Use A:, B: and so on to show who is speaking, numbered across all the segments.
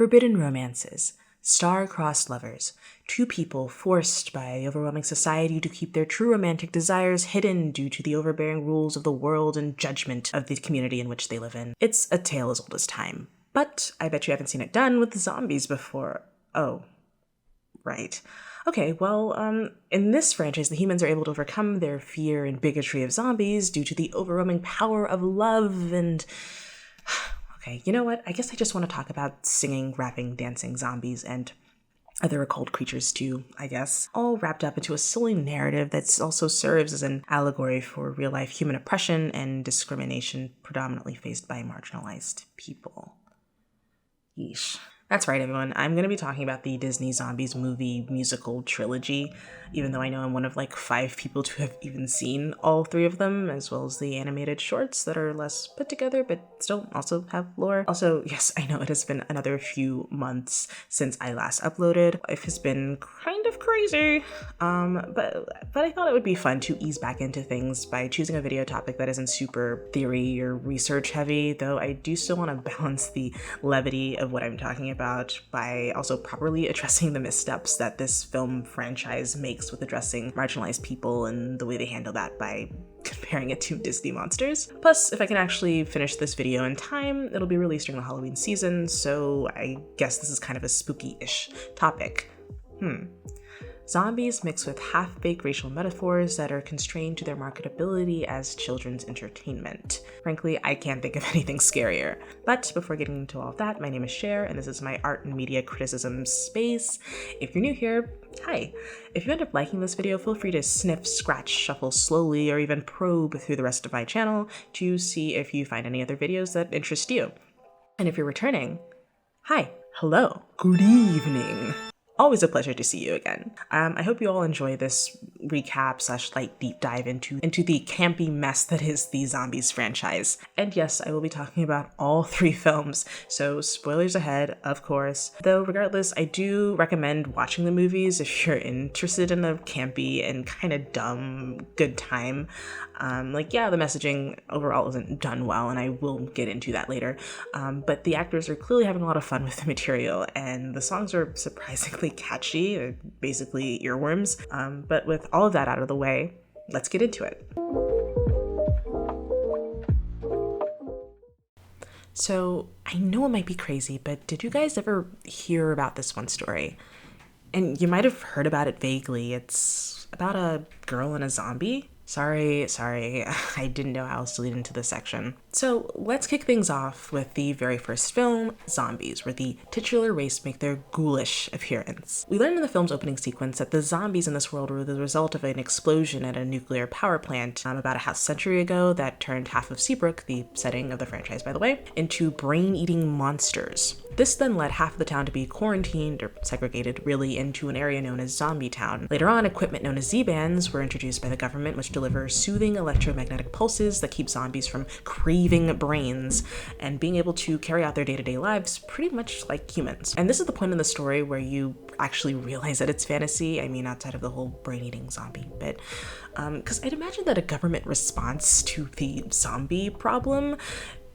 A: Forbidden romances, star-crossed lovers, two people forced by the overwhelming society to keep their true romantic desires hidden due to the overbearing rules of the world and judgment of the community in which they live in. It's a tale as old as time. But I bet you haven't seen it done with zombies before. Oh, right. Okay, well, in this franchise, the humans are able to overcome their fear and bigotry of zombies due to the overwhelming power of love and... Okay, you know what? I guess I just want to talk about singing, rapping, dancing zombies and other occult creatures too, I guess. All wrapped up into a silly narrative that also serves as an allegory for real-life human oppression and discrimination predominantly faced by marginalized people. Yeesh. That's right, everyone. I'm going to be talking about the Disney Zombies movie musical trilogy, even though I know I'm one of like 5 people to have even seen all 3 of them, as well as the animated shorts that are less put together, but still also have lore. Also, yes, I know it has been another few months since I last uploaded. Life has been kind of crazy, but I thought it would be fun to ease back into things by choosing a video topic that isn't super theory or research heavy, though I do still want to balance the levity of what I'm talking about by also properly addressing the missteps that this film franchise makes with addressing marginalized people and the way they handle that by comparing it to Disney monsters. Plus, if I can actually finish this video in time, it'll be released during the Halloween season, so I guess this is kind of a spooky-ish topic. Zombies mixed with half-baked racial metaphors that are constrained to their marketability as children's entertainment. Frankly, I can't think of anything scarier. But before getting into all of that, my name is Cher, and this is my art and media criticism space. If you're new here, hi. If you end up liking this video, feel free to sniff, scratch, shuffle slowly, or even probe through the rest of my channel to see if you find any other videos that interest you. And if you're returning, hi, hello, good evening. Always a pleasure to see you again. I hope you all enjoy this recap / light deep dive into the campy mess that is the Zombies franchise. And yes, I will be talking about all 3 films, so spoilers ahead, of course. Though regardless, I do recommend watching the movies if you're interested in a campy and kind of dumb good time. Yeah, the messaging overall isn't done well, and I will get into that later. But the actors are clearly having a lot of fun with the material, and the songs are surprisingly catchy. They're basically earworms. But with all of that out of the way, let's get into it. So I know it might be crazy, but did you guys ever hear about this one story? And you might have heard about it vaguely. It's about a girl and a zombie. Sorry, I didn't know how else to lead into this section. So let's kick things off with the very first film, Zombies, where the titular race make their ghoulish appearance. We learn in the film's opening sequence that the zombies in this world were the result of an explosion at a nuclear power plant about a half-century ago that turned half of Seabrook, the setting of the franchise by the way, into brain-eating monsters. This then led half of the town to be quarantined, or segregated really, into an area known as Zombie Town. Later on, equipment known as Z-bands were introduced by the government, which deliver soothing electromagnetic pulses that keep zombies from craving brains and being able to carry out their day-to-day lives pretty much like humans. And this is the point in the story where you actually realize that it's fantasy. I mean, outside of the whole brain-eating zombie bit. Because I'd imagine that a government response to the zombie problem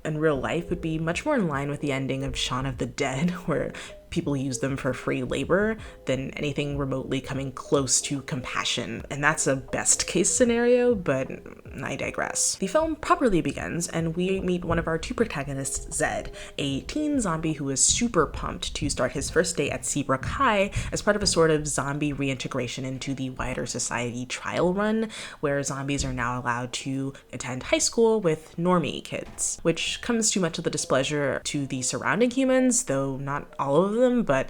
A: in real life would be much more in line with the ending of Shaun of the Dead, where people use them for free labor, than anything remotely coming close to compassion. And that's a best case scenario, but I digress. The film properly begins, and we meet one of our 2 protagonists, Zed, a teen zombie who is super pumped to start his first day at Seabrook High as part of a sort of zombie reintegration into the wider society trial run, where zombies are now allowed to attend high school with normie kids, which comes too much of the displeasure to the surrounding humans, though not all of them, but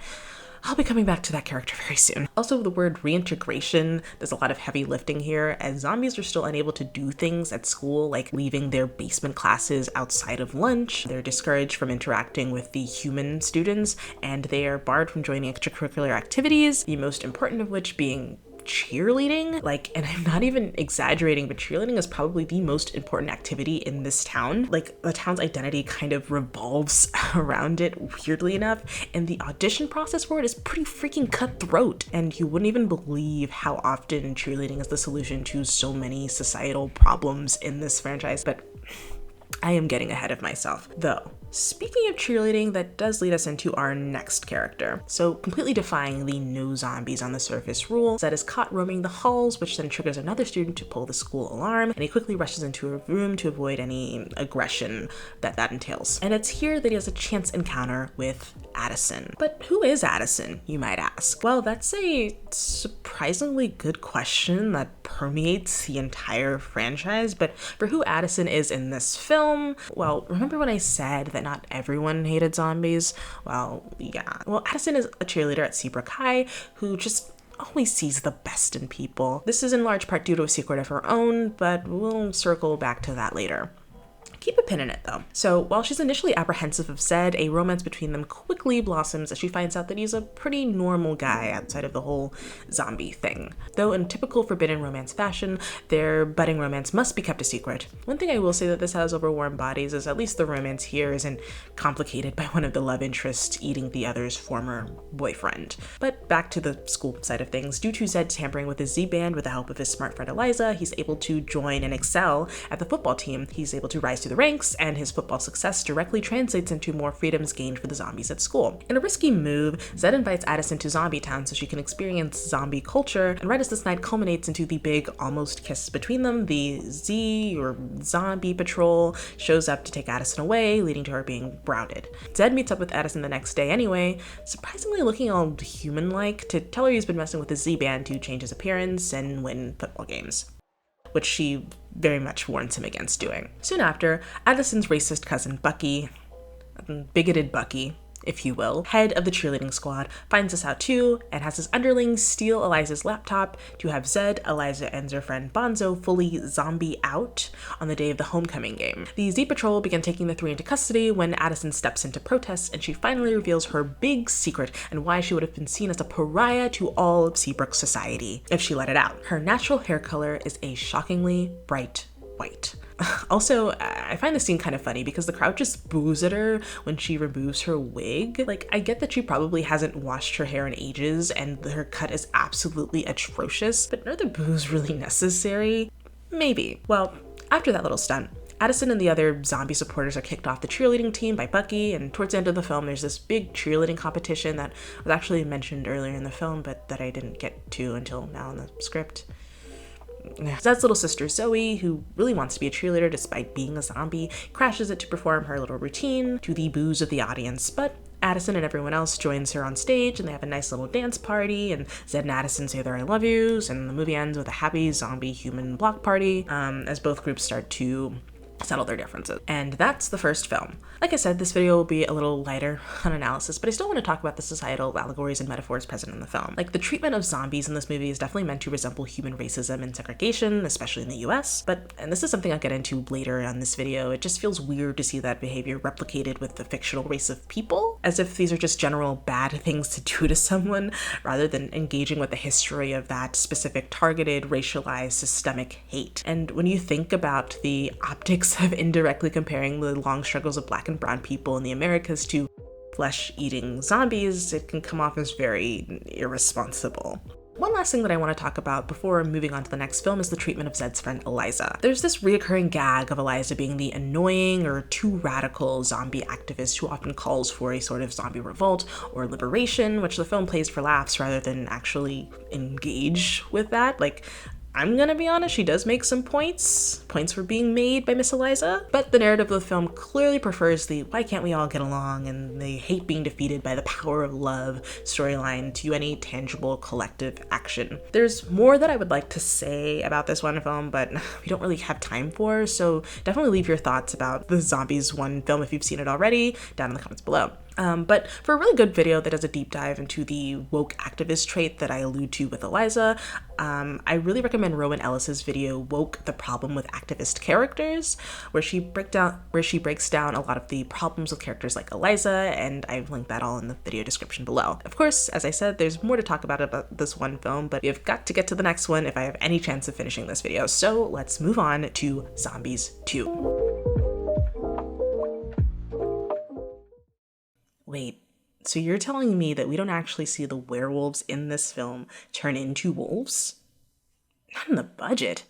A: I'll be coming back to that character very soon. Also, the word reintegration, there's a lot of heavy lifting here, as zombies are still unable to do things at school, like leaving their basement classes outside of lunch. They're discouraged from interacting with the human students, and they are barred from joining extracurricular activities, the most important of which being cheerleading. And I'm not even exaggerating, but cheerleading is probably the most important activity in this town. The town's identity kind of revolves around it, weirdly enough, and the audition process for it is pretty freaking cutthroat, and you wouldn't even believe how often cheerleading is the solution to so many societal problems in this franchise, but I am getting ahead of myself. Though, Speaking of cheerleading, that does lead us into our next character. So, completely defying the no zombies on the surface rule, Zed is caught roaming the halls, which then triggers another student to pull the school alarm, and he quickly rushes into a room to avoid any aggression that entails. And it's here that he has a chance encounter with Addison. But who is Addison, you might ask? Well, that's a surprisingly good question that permeates the entire franchise, but for who Addison is in this film, well, remember when I said that not everyone hated zombies? Well, yeah. Well, Addison is a cheerleader at Seabrook High who just always sees the best in people. This is in large part due to a secret of her own, but we'll circle back to that later. Keep a pin in it though. So while she's initially apprehensive of Zed, a romance between them quickly blossoms as she finds out that he's a pretty normal guy outside of the whole zombie thing. Though in typical forbidden romance fashion, their budding romance must be kept a secret. One thing I will say that this has over Warm Bodies is at least the romance here isn't complicated by one of the love interests eating the other's former boyfriend. But back to the school side of things, due to Zed tampering with his Z-band with the help of his smart friend Eliza, he's able to join and excel at the football team. He's able to rise through the ranks, and his football success directly translates into more freedoms gained for the zombies at school. In a risky move, Zed invites Addison to Zombie Town so she can experience zombie culture, and right as this night culminates into the big almost kiss between them, the Z or Zombie Patrol shows up to take Addison away, leading to her being grounded. Zed meets up with Addison the next day anyway, surprisingly looking all human-like, to tell her he's been messing with his Z-band to change his appearance and win football games, which she very much warns him against doing. Soon after, Addison's racist cousin Bucky, bigoted Bucky, if you will, head of the cheerleading squad, finds this out too and has his underlings steal Eliza's laptop to have Zed, Eliza, and their friend Bonzo fully zombie out on the day of the homecoming game. The Z Patrol begin taking the three into custody when Addison steps into protest, and she finally reveals her big secret and why she would have been seen as a pariah to all of Seabrook society if she let it out. Her natural hair color is a shockingly bright white. Also, I find this scene kind of funny because the crowd just boos at her when she removes her wig. Like, I get that she probably hasn't washed her hair in ages and her cut is absolutely atrocious, but are the boos really necessary? Maybe. Well, after that little stunt, Addison and the other zombie supporters are kicked off the cheerleading team by Bucky, and towards the end of the film there's this big cheerleading competition that was actually mentioned earlier in the film but that I didn't get to until now in the script. Zed's little sister Zoe, who really wants to be a cheerleader despite being a zombie, crashes it to perform her little routine to the boos of the audience, but Addison and everyone else joins her on stage and they have a nice little dance party, and Zed and Addison say their I love yous, and the movie ends with a happy zombie human block party as both groups start to settle their differences. And that's the first film. Like I said, this video will be a little lighter on analysis, but I still want to talk about the societal allegories and metaphors present in the film. Like, the treatment of zombies in this movie is definitely meant to resemble human racism and segregation, especially in the US, and this is something I'll get into later on this video, it just feels weird to see that behavior replicated with the fictional race of people, as if these are just general bad things to do to someone, rather than engaging with the history of that specific targeted, racialized, systemic hate. And when you think about the optics of indirectly comparing the long struggles of Black and brown people in the Americas to flesh-eating zombies, it can come off as very irresponsible. One last thing that I want to talk about before moving on to the next film is the treatment of Zed's friend Eliza. There's this reoccurring gag of Eliza being the annoying or too radical zombie activist who often calls for a sort of zombie revolt or liberation, which the film plays for laughs rather than actually engage with that. Like, I'm gonna be honest, she does make some points. Points were being made by Miss Eliza, but the narrative of the film clearly prefers the why can't we all get along and the hate being defeated by the power of love storyline to any tangible collective action. There's more that I would like to say about this one film, but we don't really have time for, so definitely leave your thoughts about the Zombies one film if you've seen it already down in the comments below. But for a really good video that does a deep dive into the woke activist trait that I allude to with Eliza, I really recommend Rowan Ellis's video Woke: The Problem with Activist Characters, where she breaks down a lot of the problems with characters like Eliza, and I've linked that all in the video description below. Of course, as I said, there's more to talk about this one film, but we've got to get to the next one if I have any chance of finishing this video. So let's move on to Zombies 2. Wait, so you're telling me that we don't actually see the werewolves in this film turn into wolves? Not in the budget.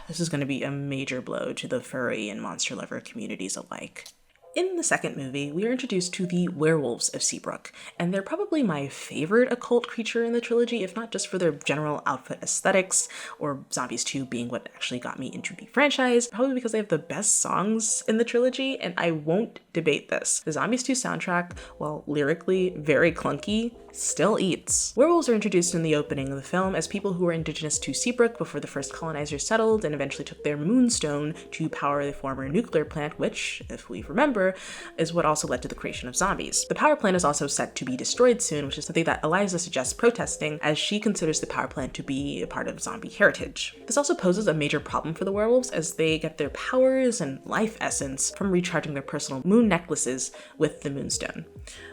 A: This is going to be a major blow to the furry and monster lover communities alike. In the second movie, we are introduced to the werewolves of Seabrook, and they're probably my favorite occult creature in the trilogy, if not just for their general outfit aesthetics, or Zombies 2 being what actually got me into the franchise, probably because they have the best songs in the trilogy, and I won't debate this. The Zombies 2 soundtrack, while lyrically very clunky, still eats. Werewolves are introduced in the opening of the film as people who were indigenous to Seabrook before the first colonizers settled and eventually took their moonstone to power the former nuclear plant, which, if we remember, is what also led to the creation of zombies. The power plant is also set to be destroyed soon, which is something that Eliza suggests protesting, as she considers the power plant to be a part of zombie heritage. This also poses a major problem for the werewolves, as they get their powers and life essence from recharging their personal moon necklaces with the moonstone,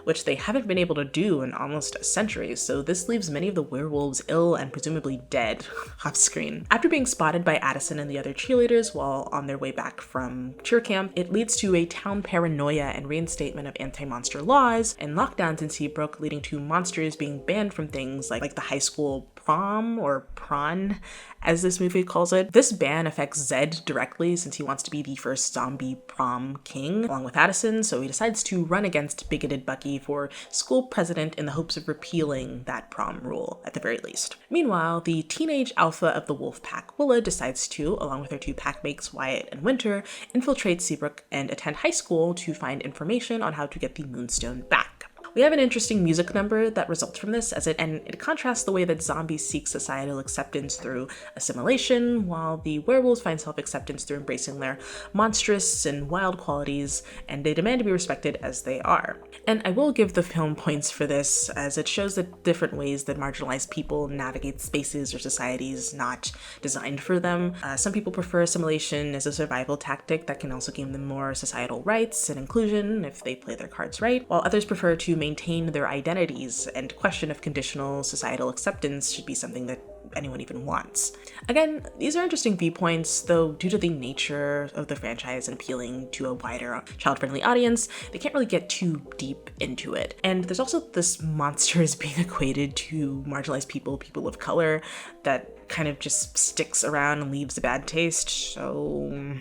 A: which they haven't been able to do in almost a century, so this leaves many of the werewolves ill and presumably dead off screen. After being spotted by Addison and the other cheerleaders while on their way back from cheer camp, it leads to a town paranoia and reinstatement of anti-monster laws and lockdowns in Seabrook, leading to monsters being banned from things like the high school prom, or prawn, as this movie calls it. This ban affects Zed directly since he wants to be the first zombie prom king, along with Addison, so he decides to run against bigoted Bucky for school president in the hopes of repealing that prom rule, at the very least. Meanwhile, the teenage alpha of the wolf pack, Willa, decides to, along with her two packmates Wyatt and Winter, infiltrate Seabrook and attend high school to find information on how to get the moonstone back. We have an interesting music number that results from this, and it contrasts the way that zombies seek societal acceptance through assimilation, while the werewolves find self-acceptance through embracing their monstrous and wild qualities, and they demand to be respected as they are. And I will give the film points for this, as it shows the different ways that marginalized people navigate spaces or societies not designed for them. Some people prefer assimilation as a survival tactic that can also gain them more societal rights and inclusion if they play their cards right, while others prefer to maintain their identities and question if conditional societal acceptance should be something that anyone even wants. Again, these are interesting viewpoints, though due to the nature of the franchise and appealing to a wider child-friendly audience, they can't really get too deep into it. And there's also this monsters being equated to marginalized people of color, that kind of just sticks around and leaves a bad taste, so...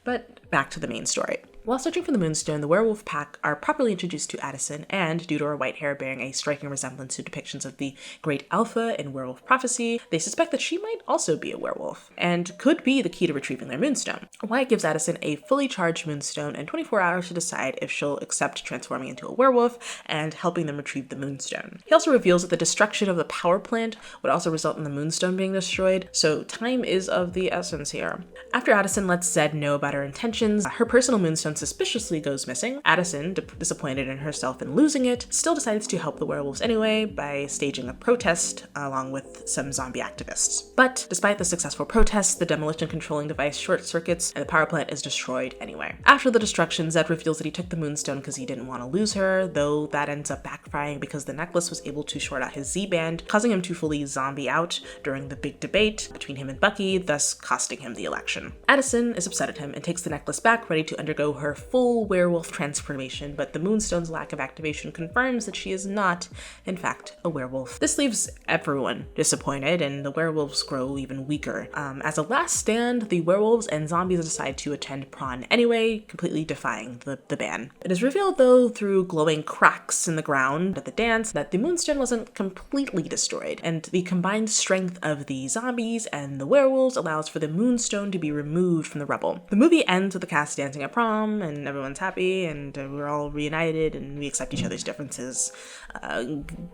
A: But back to the main story. While searching for the moonstone, the werewolf pack are properly introduced to Addison, and due to her white hair bearing a striking resemblance to depictions of the Great Alpha in Werewolf Prophecy, they suspect that she might also be a werewolf, and could be the key to retrieving their moonstone. Wyatt gives Addison a fully charged moonstone and 24 hours to decide if she'll accept transforming into a werewolf and helping them retrieve the moonstone. He also reveals that the destruction of the power plant would also result in the moonstone being destroyed, so time is of the essence here. After Addison lets Zed know about her intentions, her personal moonstone suspiciously goes missing. Addison, disappointed in herself in losing it, still decides to help the werewolves anyway by staging a protest along with some zombie activists. But despite the successful protest, the demolition controlling device short circuits and the power plant is destroyed anyway. After the destruction, Zed reveals that he took the moonstone because he didn't want to lose her, though that ends up backfiring because the necklace was able to short out his Z-band, causing him to fully zombie out during the big debate between him and Bucky, thus costing him the election. Addison is upset at him and takes the necklace back, ready to undergo her full werewolf transformation, but the moonstone's lack of activation confirms that she is not, in fact, a werewolf. This leaves everyone disappointed, and the werewolves grow even weaker. As a last stand, the werewolves and zombies decide to attend prom anyway, completely defying the ban. It is revealed, though, through glowing cracks in the ground at the dance, that the moonstone wasn't completely destroyed, and the combined strength of the zombies and the werewolves allows for the moonstone to be removed from the rubble. The movie ends with the cast dancing at prom, and everyone's happy, and we're all reunited, and we accept each other's differences.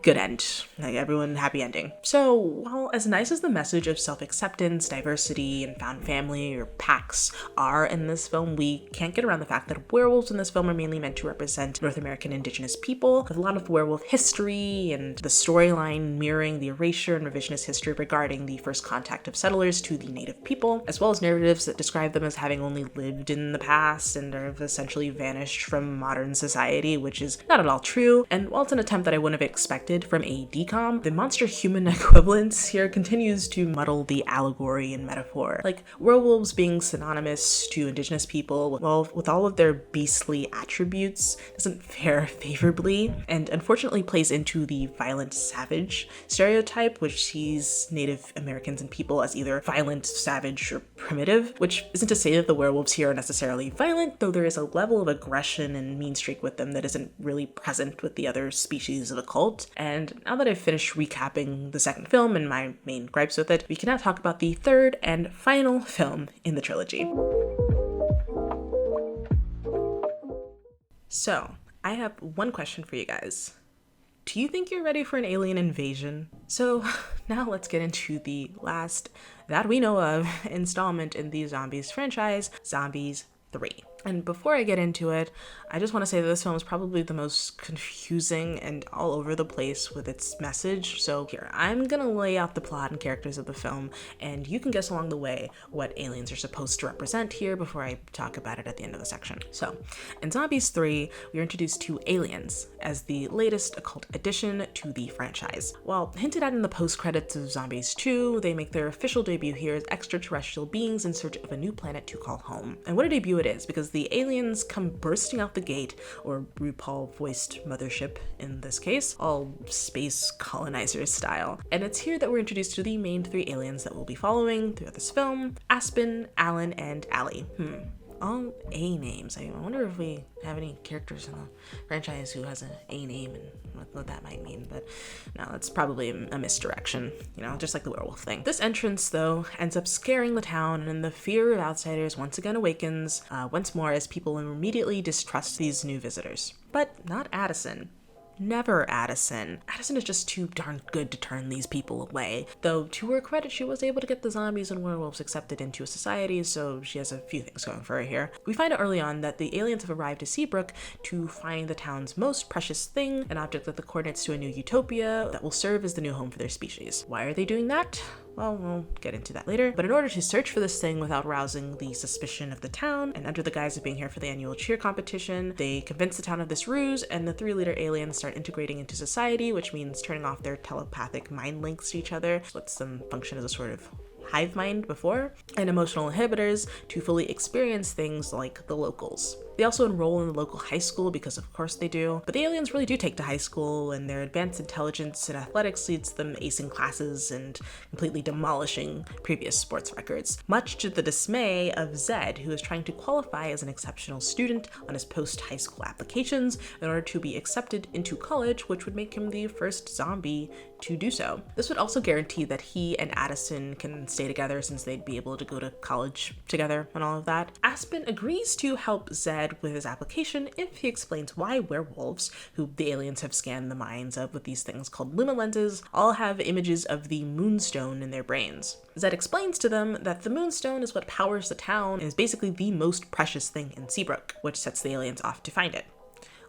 A: Good end. Like, everyone happy ending. So, while as nice as the message of self-acceptance, diversity, and found family, or packs, are in this film, we can't get around the fact that werewolves in this film are mainly meant to represent North American indigenous people, with a lot of werewolf history, and the storyline mirroring the erasure and revisionist history regarding the first contact of settlers to the native people, as well as narratives that describe them as having only lived in the past and have essentially vanished from modern society, which is not at all true. And while it's an attempt that I wouldn't have expected from a DCOM, the monster-human equivalence here continues to muddle the allegory and metaphor. Like, werewolves being synonymous to indigenous people, well, with all of their beastly attributes, doesn't fare favorably, and unfortunately plays into the violent savage stereotype, which sees Native Americans and people as either violent, savage, or primitive, which isn't to say that the werewolves here are necessarily violent, though there is a level of aggression and mean streak with them that isn't really present with the other species of a cult. And now that I've finished recapping the second film and my main gripes with it, we can now talk about the third and final film in the trilogy. So, I have one question for you guys. Do you think you're ready for an alien invasion? So now let's get into the last, that we know of, installment in the Zombies franchise, Zombies 3. And before I get into it, I just want to say that this film is probably the most confusing and all over the place with its message. So here, I'm gonna lay out the plot and characters of the film, and you can guess along the way what aliens are supposed to represent here before I talk about it at the end of the section. So, in Zombies 3, we are introduced to aliens as the latest occult addition to the franchise. While hinted at in the post-credits of Zombies 2, they make their official debut here as extraterrestrial beings in search of a new planet to call home. And what a debut it is, because the aliens come bursting out the gate, or RuPaul-voiced mothership in this case, all space colonizers style. And it's here that we're introduced to the main three aliens that we'll be following throughout this film: Aspen, Alan, and Allie. All A names. I wonder if we have any characters in the franchise who has an A name and what that might mean, but no, that's probably a misdirection, just like the werewolf thing. This entrance, though, ends up scaring the town, and the fear of outsiders once again awakens, once more as people immediately distrust these new visitors. But not Addison. Never Addison. Addison is just too darn good to turn these people away. Though, to her credit, she was able to get the zombies and werewolves accepted into a society, so she has a few things going for her here. We find out early on that the aliens have arrived to Seabrook to find the town's most precious thing, an object with the coordinates to a new utopia that will serve as the new home for their species. Why are they doing that? Well, we'll get into that later. But in order to search for this thing without rousing the suspicion of the town, and under the guise of being here for the annual cheer competition, they convince the town of this ruse, and the three-leader aliens start integrating into society, which means turning off their telepathic mind links to each other, which lets them function as a sort of hive mind before, and emotional inhibitors to fully experience things like the locals. They also enroll in the local high school because of course they do, but the aliens really do take to high school, and their advanced intelligence and athletics leads them acing classes and completely demolishing previous sports records, much to the dismay of Zed, who is trying to qualify as an exceptional student on his post-high school applications in order to be accepted into college, which would make him the first zombie to do so. This would also guarantee that he and Addison can stay together since they'd be able to go to college together and all of that. Aspen agrees to help Zed with his application if he explains why werewolves, who the aliens have scanned the minds of with these things called luma lenses, all have images of the moonstone in their brains. Zed explains to them that the moonstone is what powers the town and is basically the most precious thing in Seabrook, which sets the aliens off to find it.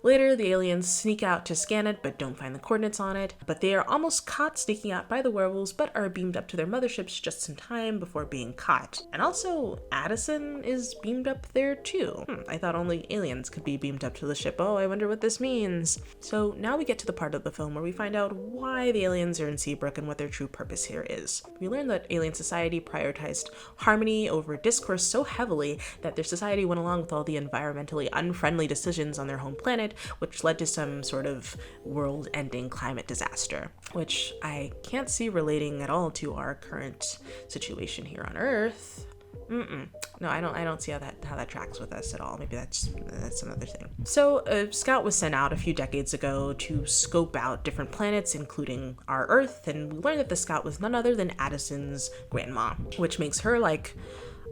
A: Later, the aliens sneak out to scan it, but don't find the coordinates on it. But they are almost caught sneaking out by the werewolves, but are beamed up to their motherships just in time before being caught. And also, Addison is beamed up there too. I thought only aliens could be beamed up to the ship. Oh, I wonder what this means. So now we get to the part of the film where we find out why the aliens are in Seabrook and what their true purpose here is. We learn that alien society prioritized harmony over discourse so heavily that their society went along with all the environmentally unfriendly decisions on their home planet, which led to some sort of world-ending climate disaster, which I can't see relating at all to our current situation here on Earth. No, I don't see how that tracks with us at all. Maybe that's another thing. So a scout was sent out a few decades ago to scope out different planets, including our Earth, and we learned that the scout was none other than Addison's grandma, which makes her like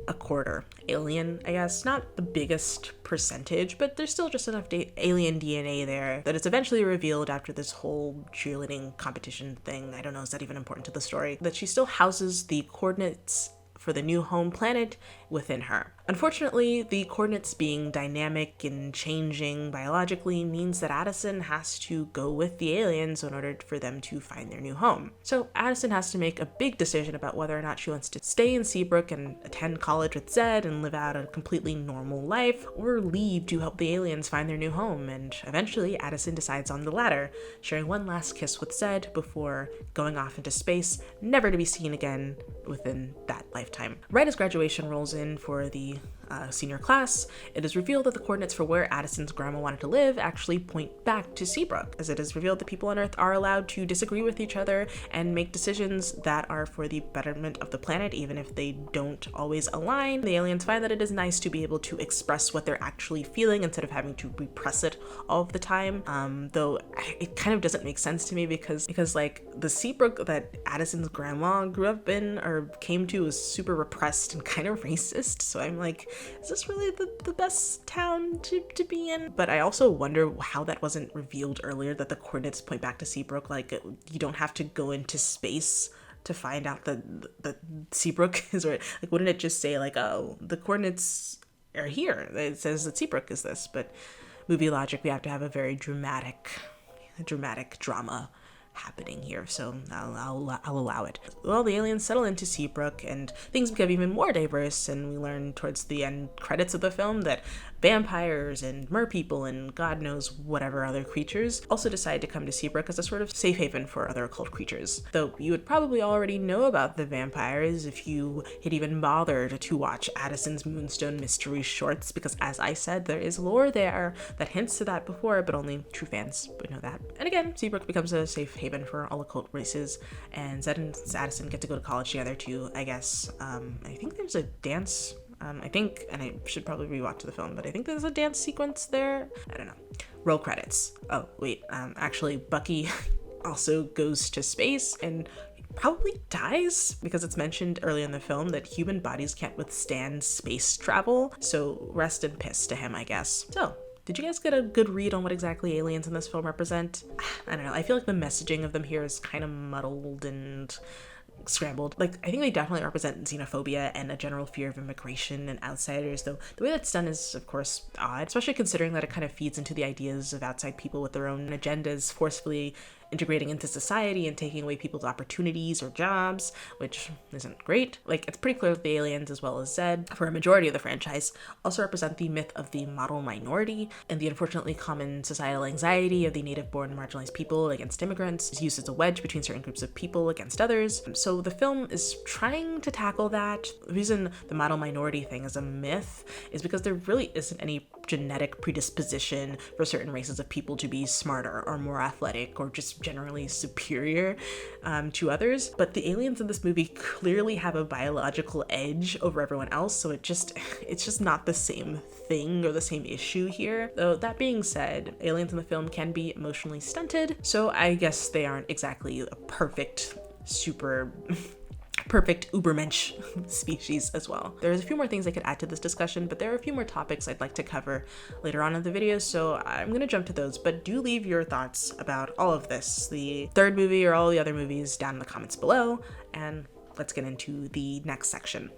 A: a quarter alien, I guess. Not the biggest percentage, but there's still just enough alien DNA there that it's eventually revealed after this whole cheerleading competition thing. I don't know, is that even important to the story? That she still houses the coordinates for the new home planet within her. Unfortunately, the coordinates being dynamic and changing biologically means that Addison has to go with the aliens in order for them to find their new home. So Addison has to make a big decision about whether or not she wants to stay in Seabrook and attend college with Zed and live out a completely normal life, or leave to help the aliens find their new home. And eventually Addison decides on the latter, sharing one last kiss with Zed before going off into space, never to be seen again within that lifetime. Right as graduation rolls in for the senior class, it is revealed that the coordinates for where Addison's grandma wanted to live actually point back to Seabrook, as it is revealed that people on Earth are allowed to disagree with each other and make decisions that are for the betterment of the planet, even if they don't always align. The aliens find that it is nice to be able to express what they're actually feeling instead of having to repress it all of the time. Though it kind of doesn't make sense to me because like the Seabrook that Addison's grandma grew up in or came to was super repressed and kind of racist. So I'm like, is this really the best town to be in? But I also wonder how that wasn't revealed earlier, that the coordinates point back to Seabrook. Like, you don't have to go into space to find out that Seabrook is right. Like, wouldn't it just say like, oh, the coordinates are here? It says that Seabrook is this, but movie logic, we have to have a very dramatic drama happening here, so I'll allow it. Well, the aliens settle into Seabrook and things become even more diverse, and we learn towards the end credits of the film that vampires and merpeople and God knows whatever other creatures also decide to come to Seabrook as a sort of safe haven for other occult creatures. Though you would probably already know about the vampires if you had even bothered to watch Addison's Moonstone Mystery shorts, because as I said, there is lore there that hints to that before, but only true fans would know that. And again, Seabrook becomes a safe haven for all occult races, and Zed and Addison get to go to college together too, I guess. I think there's a dance, I think, and I should probably rewatch the film, but I think there's a dance sequence there. I don't know. Roll credits. Oh, wait, actually, Bucky also goes to space and probably dies, because it's mentioned early in the film that human bodies can't withstand space travel, so rest in piss to him, I guess. So, did you guys get a good read on what exactly aliens in this film represent? I don't know, I feel like the messaging of them here is kind of muddled and scrambled. Like, I think they definitely represent xenophobia and a general fear of immigration and outsiders, though the way that's done is, of course, odd, especially considering that it kind of feeds into the ideas of outside people with their own agendas forcefully integrating into society and taking away people's opportunities or jobs, which isn't great. Like, it's pretty clear that the aliens, as well as Zed, for a majority of the franchise, also represent the myth of the model minority and the unfortunately common societal anxiety of the native-born marginalized people against immigrants is used as a wedge between certain groups of people against others. So the film is trying to tackle that. The reason the model minority thing is a myth is because there really isn't any genetic predisposition for certain races of people to be smarter or more athletic or just generally superior to others, but the aliens in this movie clearly have a biological edge over everyone else, so it's just not the same thing or the same issue here. Though that being said, aliens in the film can be emotionally stunted, so I guess they aren't exactly a perfect Ubermensch species as well. There's a few more things I could add to this discussion, but there are a few more topics I'd like to cover later on in the video, so I'm gonna jump to those, but do leave your thoughts about all of this, the third movie or all the other movies, down in the comments below, and let's get into the next section.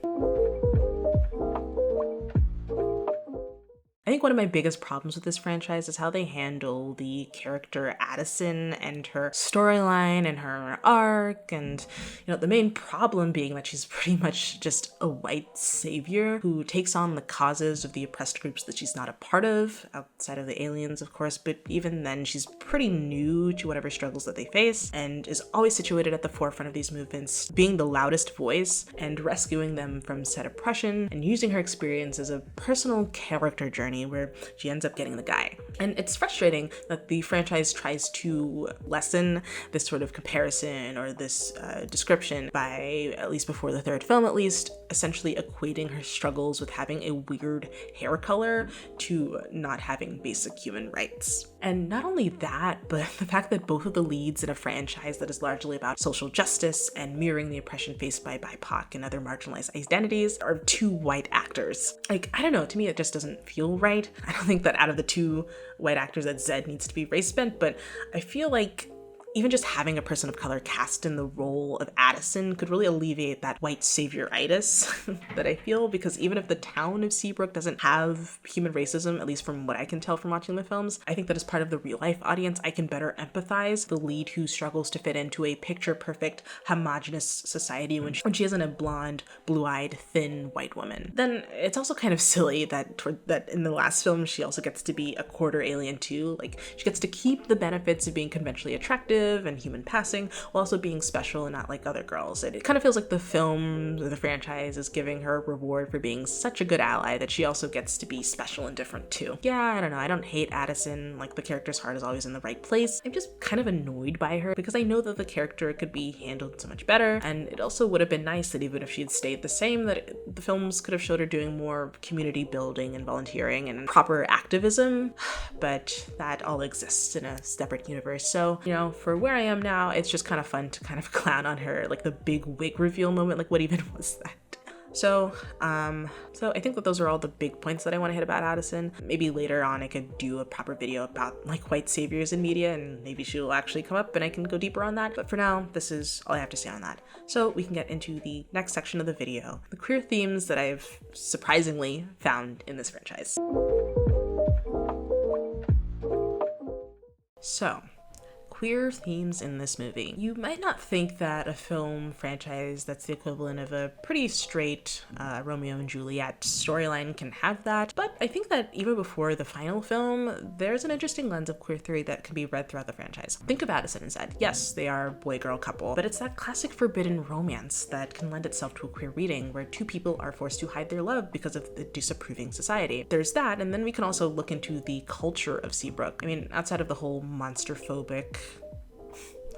A: I think one of my biggest problems with this franchise is how they handle the character Addison and her storyline and her arc, and the main problem being that she's pretty much just a white savior who takes on the causes of the oppressed groups that she's not a part of, outside of the aliens, of course, but even then she's pretty new to whatever struggles that they face and is always situated at the forefront of these movements, being the loudest voice and rescuing them from said oppression and using her experience as a personal character journey where she ends up getting the guy. And it's frustrating that the franchise tries to lessen this sort of comparison or this description by, at least before the third film at least, essentially equating her struggles with having a weird hair color to not having basic human rights. And not only that, but the fact that both of the leads in a franchise that is largely about social justice and mirroring the oppression faced by BIPOC and other marginalized identities are two white actors. Like, I don't know, to me it just doesn't feel right. I don't think that out of the two white actors that Zed needs to be race bent, but I feel like even just having a person of color cast in the role of Addison could really alleviate that white savior-itis that I feel, because even if the town of Seabrook doesn't have human racism, at least from what I can tell from watching the films, I think that as part of the real-life audience, I can better empathize the lead who struggles to fit into a picture-perfect, homogenous society when she isn't a blonde, blue-eyed, thin white woman. Then it's also kind of silly that in the last film, she also gets to be a quarter alien too. Like, she gets to keep the benefits of being conventionally attractive attractive and human passing, while also being special and not like other girls. It kind of feels like the film or the franchise is giving her a reward for being such a good ally that she also gets to be special and different too. Yeah, I don't know, I don't hate Addison, like the character's heart is always in the right place. I'm just kind of annoyed by her because I know that the character could be handled so much better, and it also would have been nice that even if she had stayed the same, that the films could have showed her doing more community building and volunteering and proper activism, but that all exists in a separate universe. So, you know, for where I am now, it's just kind of fun to kind of clown on her, like the big wig reveal moment, like what even was that? So I think that those are all the big points that I want to hit about Addison. Maybe later on I could do a proper video about like white saviors in media, and maybe she'll actually come up and I can go deeper on that. But for now, this is all I have to say on that. So we can get into the next section of the video, the queer themes that I've surprisingly found in this franchise. So, queer themes in this movie. You might not think that a film franchise that's the equivalent of a pretty straight Romeo and Juliet storyline can have that, but I think that even before the final film, there's an interesting lens of queer theory that can be read throughout the franchise. Think of Addison instead. Yes, they are a boy-girl couple, but it's that classic forbidden romance that can lend itself to a queer reading where two people are forced to hide their love because of the disapproving society. There's that, and then we can also look into the culture of Seabrook. I mean, outside of the whole monster-phobic,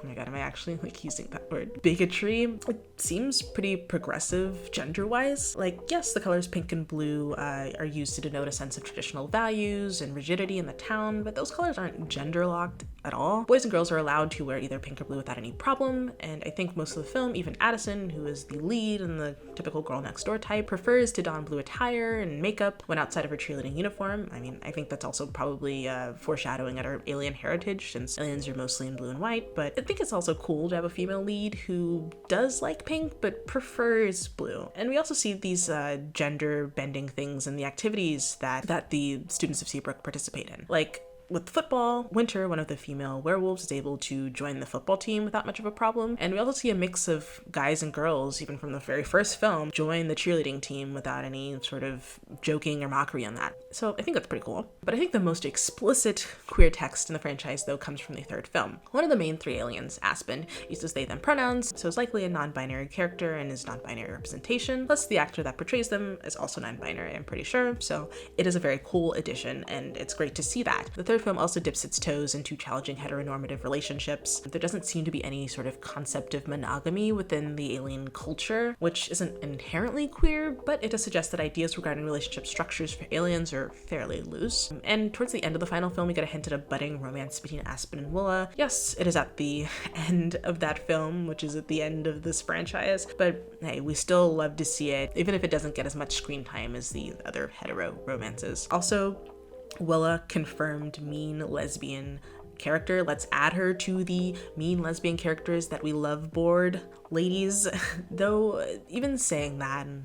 A: oh my god, am I actually like using that word? Bigotry. It seems pretty progressive gender-wise. Like, yes, the colors pink and blue are used to denote a sense of traditional values and rigidity in the town, but those colors aren't gender-locked at all. Boys and girls are allowed to wear either pink or blue without any problem, and I think most of the film, even Addison, who is the lead and the typical girl next door type, prefers to don blue attire and makeup when outside of her cheerleading uniform. I mean, I think that's also probably foreshadowing at her alien heritage, since aliens are mostly in blue and white, but I think it's also cool to have a female lead who does like pink but prefers blue. And we also see these gender bending things in the activities that the students of Seabrook participate in. Like, with football, Winter, one of the female werewolves, is able to join the football team without much of a problem. And we also see a mix of guys and girls, even from the very first film, join the cheerleading team without any sort of joking or mockery on that. So I think that's pretty cool. But I think the most explicit queer text in the franchise, though, comes from the third film. One of the main three aliens, Aspen, uses they, them pronouns, so is likely a non-binary character and is non-binary representation. Plus, the actor that portrays them is also non-binary, I'm pretty sure. So it is a very cool addition, and it's great to see that. The third film also dips its toes into challenging heteronormative relationships. There doesn't seem to be any sort of concept of monogamy within the alien culture, which isn't inherently queer, but it does suggest that ideas regarding relationship structures for aliens are fairly loose. And towards the end of the final film, we get a hint at a budding romance between Aspen and Willa. Yes, it is at the end of that film, which is at the end of this franchise, but hey, we still love to see it, even if it doesn't get as much screen time as the other hetero romances. Also, Willa, confirmed mean lesbian character. Let's add her to the mean lesbian characters that we love board, ladies. Though, even saying that and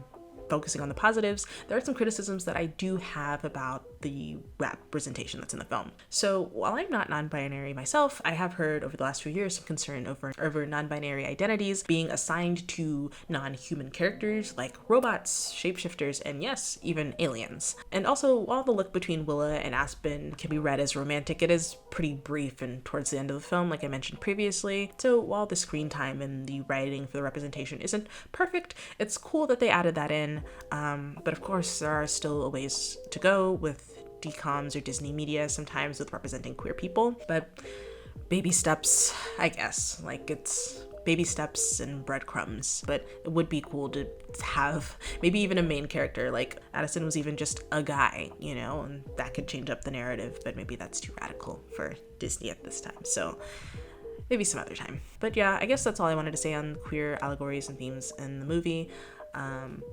A: focusing on the positives, there are some criticisms that I do have about the representation that's in the film. So while I'm not non-binary myself, I have heard over the last few years some concern over non-binary identities being assigned to non-human characters like robots, shapeshifters, and yes, even aliens. And also, while the look between Willa and Aspen can be read as romantic, it is pretty brief and towards the end of the film, like I mentioned previously. So while the screen time and the writing for the representation isn't perfect, it's cool that they added that in. But of course, there are still a ways to go with DCOMs or Disney media sometimes with representing queer people, but baby steps, I guess. Like, it's baby steps and breadcrumbs, but it would be cool to have maybe even a main character. Like, Addison was even just a guy, you know, and that could change up the narrative, but maybe that's too radical for Disney at this time. So maybe some other time. But yeah, I guess that's all I wanted to say on queer allegories and themes in the movie.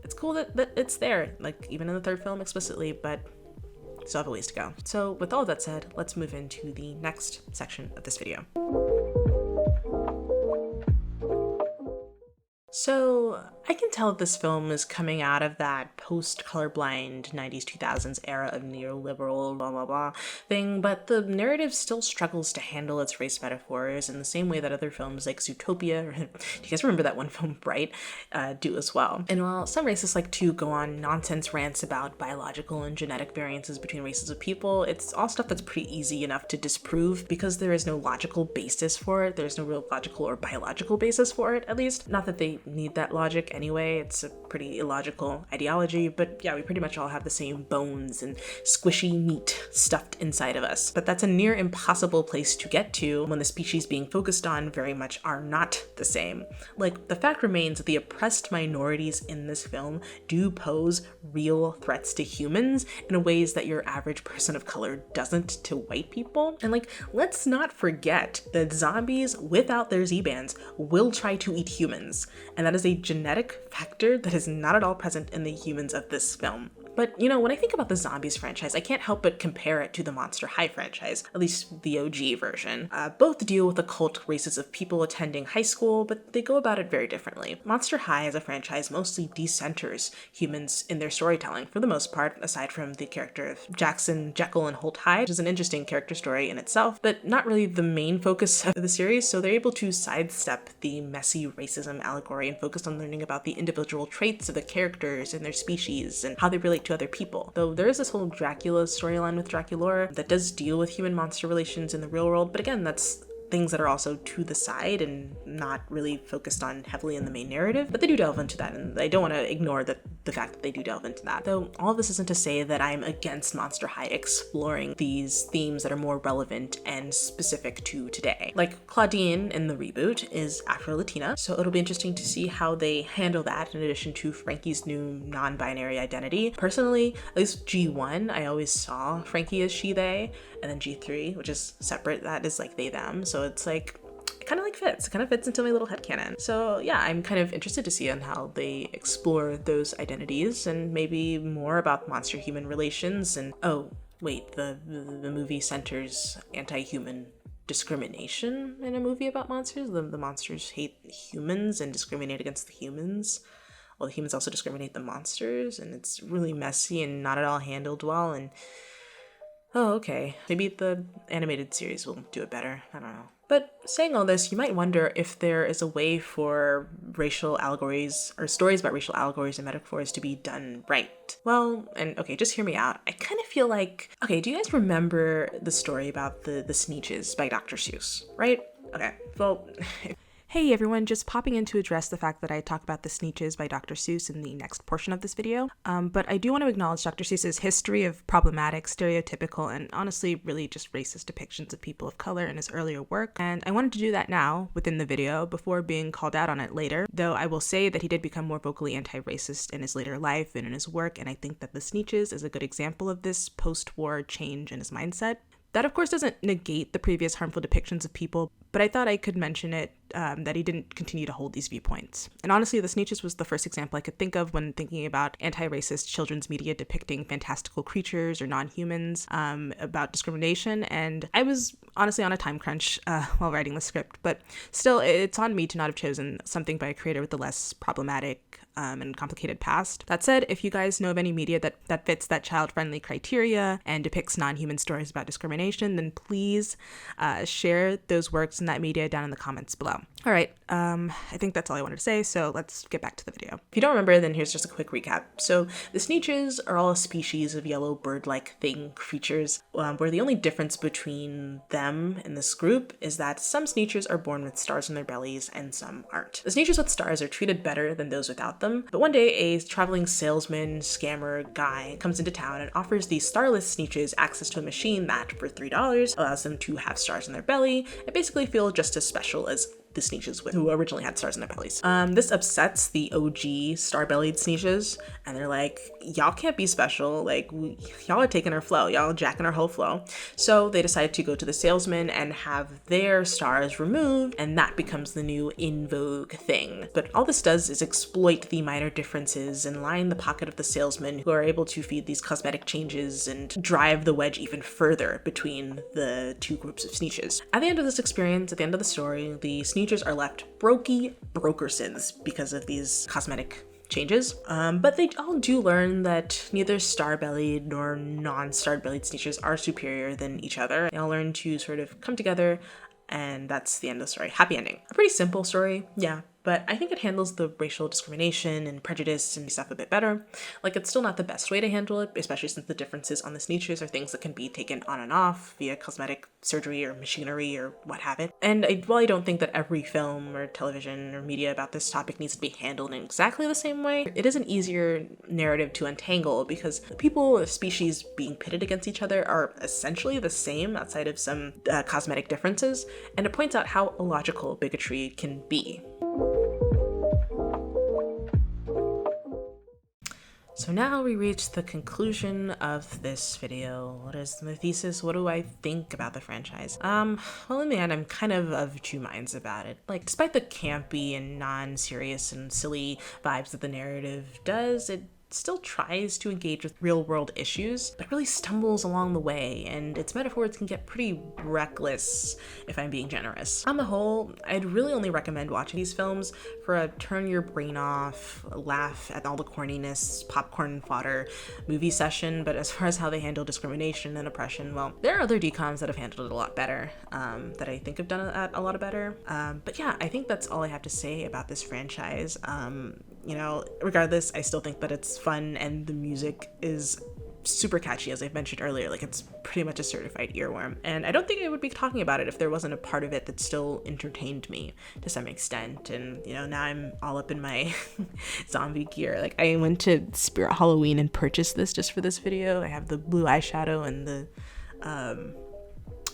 A: It's cool that it's there, like even in the third film explicitly, but still have a ways to go. So with all of that said, let's move into the next section of this video. So, I can tell this film is coming out of that post-colorblind 90s 2000s era of neoliberal blah blah blah thing, but the narrative still struggles to handle its race metaphors in the same way that other films like Zootopia, or do you guys remember that one film, Bright, do as well. And while some racists like to go on nonsense rants about biological and genetic variances between races of people, it's all stuff that's pretty easy enough to disprove because there is no logical basis for it. There's no real logical or biological basis for it, at least. Not that they need that logic anyway. It's a pretty illogical ideology, but yeah, we pretty much all have the same bones and squishy meat stuffed inside of us. But that's a near impossible place to get to when the species being focused on very much are not the same. Like, the fact remains that the oppressed minorities in this film do pose real threats to humans in ways that your average person of color doesn't to white people. And like, let's not forget that zombies without their Z-bands will try to eat humans, and that is a genetic factor that is not at all present in the humans of this film. But, you know, when I think about the Zombies franchise, I can't help but compare it to the Monster High franchise, at least the OG version. Both deal with occult races of people attending high school, but they go about it very differently. Monster High as a franchise mostly decenters humans in their storytelling, for the most part, aside from the character of Jackson, Jekyll, and Holt Hyde, which is an interesting character story in itself, but not really the main focus of the series, so they're able to sidestep the messy racism allegory and focus on learning about the individual traits of the characters and their species and how they relate to other people. Though there is this whole Dracula storyline with Draculaura that does deal with human-monster relations in the real world, but again, that's things that are also to the side and not really focused on heavily in the main narrative, but they do delve into that, and I don't want to ignore the fact that they do delve into that. Though all of this isn't to say that I'm against Monster High exploring these themes that are more relevant and specific to today. Like, Claudine in the reboot is Afro-Latina, so it'll be interesting to see how they handle that in addition to Frankie's new non-binary identity. Personally, at least G1, I always saw Frankie as she, they, and then G3, which is separate, that is like they, them. So it's like, it kind of like fits. It kind of fits into my little headcanon. So yeah, I'm kind of interested to see on how they explore those identities and maybe more about monster-human relations. And oh, wait, the movie centers anti-human discrimination in a movie about monsters. The monsters hate humans and discriminate against the humans. Well, the humans also discriminate the monsters, and it's really messy and not at all handled well. And oh, okay. Maybe the animated series will do it better. I don't know. But saying all this, you might wonder if there is a way for racial allegories or stories about racial allegories and metaphors to be done right. Well, and okay, just hear me out. I kind of feel like, okay, do you guys remember the story about the Sneetches by Dr. Seuss, right? Okay, well, hey everyone, just popping in to address the fact that I talk about The Sneetches by Dr. Seuss in the next portion of this video, but I do want to acknowledge Dr. Seuss's history of problematic, stereotypical, and honestly really just racist depictions of people of color in his earlier work, and I wanted to do that now within the video before being called out on it later, though I will say that he did become more vocally anti-racist in his later life and in his work, and I think that The Sneetches is a good example of this post-war change in his mindset. That, of course, doesn't negate the previous harmful depictions of people, but I thought I could mention it, that he didn't continue to hold these viewpoints. And honestly, The Sneetches was the first example I could think of when thinking about anti-racist children's media depicting fantastical creatures or non-humans, about discrimination, and I was honestly on a time crunch while writing the script, but still, it's on me to not have chosen something by a creator with a less problematic and complicated past. That said, if you guys know of any media that fits that child-friendly criteria and depicts non-human stories about discrimination, then please share those works and that media down in the comments below. All right, I think that's all I wanted to say, so let's get back to the video. If you don't remember, then here's just a quick recap. So the Sneetches are all a species of yellow bird-like thing creatures, where the only difference between them and this group is that some Sneetches are born with stars in their bellies and some aren't. The Sneetches with stars are treated better than those without them, but one day a traveling salesman, scammer guy comes into town and offers these starless Sneetches access to a machine that, for $3, allows them to have stars in their belly and basically feel just as special as the Sneetches who originally had stars in their bellies. This upsets the OG star-bellied Sneetches, and they're like, y'all can't be special, like, y'all are taking our flow, y'all are jacking our whole flow. So they decide to go to the salesman and have their stars removed, and that becomes the new in vogue thing. But all this does is exploit the minor differences and line the pocket of the salesman, who are able to feed these cosmetic changes and drive the wedge even further between the two groups of Sneetches. At the end of this experience, at the end of the story, the Sneetches teenagers are left brokersons because of these cosmetic changes. But they all do learn that neither star-bellied nor non-star-bellied teenagers are superior than each other. They all learn to sort of come together, and that's the end of the story. Happy ending. A pretty simple story, yeah, but I think it handles the racial discrimination and prejudice and stuff a bit better. Like, it's still not the best way to handle it, especially since the differences on the sneakers are things that can be taken on and off via cosmetic surgery or machinery or what have it. And while I don't think that every film or television or media about this topic needs to be handled in exactly the same way, it is an easier narrative to untangle because people of species being pitted against each other are essentially the same outside of some cosmetic differences, and it points out how illogical bigotry can be. So now we reach the conclusion of this video. What is my thesis? What do I think about the franchise? Well, in the end, I'm kind of two minds about it. Like, despite the campy and non-serious and silly vibes that the narrative does, it still tries to engage with real-world issues, but really stumbles along the way, and its metaphors can get pretty reckless, if I'm being generous. On the whole, I'd really only recommend watching these films for a turn-your-brain-off, laugh at all the corniness, popcorn fodder movie session, but as far as how they handle discrimination and oppression, well, there are other DCOMs that have handled it a lot better, that I think have done it a lot better. But yeah, I think that's all I have to say about this franchise. You know, regardless, I still think that it's fun and the music is super catchy, as I've mentioned earlier. Like, it's pretty much a certified earworm, and I don't think I would be talking about it if there wasn't a part of it that still entertained me to some extent. And you know, now I'm all up in my zombie gear. Like, I went to Spirit Halloween and purchased this just for this video. I have the blue eyeshadow and the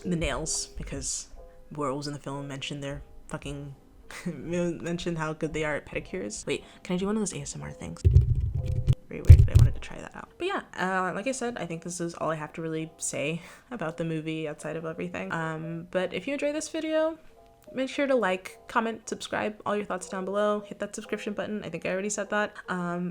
A: nails because werewolves in the film mentioned their fucking mentioned how good they are at pedicures. Wait, can I do one of those ASMR things? Very weird, but I wanted to try that out. But yeah, like I said, I think this is all I have to really say about the movie outside of everything. But if you enjoy this video, make sure to like, comment, subscribe, all your thoughts down below. Hit that subscription button. I think I already said that.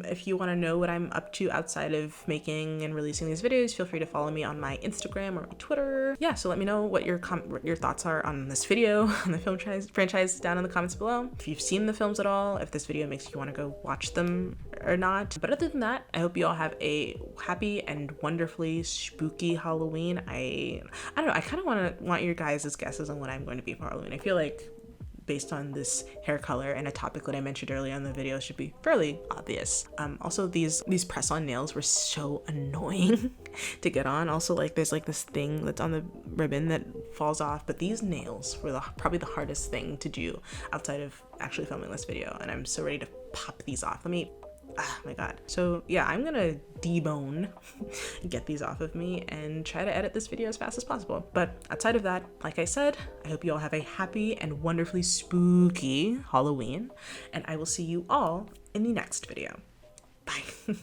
A: If you want to know what I'm up to outside of making and releasing these videos, feel free to follow me on my Instagram or my Twitter. Yeah, so let me know what your thoughts are on this video, on the film franchise down in the comments below. If you've seen the films at all, if this video makes you want to go watch them or not. But other than that, I hope you all have a happy and wonderfully spooky Halloween. I don't know, I kind of want your guys' guesses on what I'm going to be for Halloween. I feel like based on this hair color and a topic that I mentioned earlier in the video should be fairly obvious. Also, these press-on nails were so annoying to get on. Also, like, there's like this thing that's on the ribbon that falls off, but these nails were probably the hardest thing to do outside of actually filming this video, and I'm so ready to pop these off. Oh my god. So yeah, I'm gonna debone, get these off of me, and try to edit this video as fast as possible. But outside of that, like I said, I hope you all have a happy and wonderfully spooky Halloween, and I will see you all in the next video. Bye.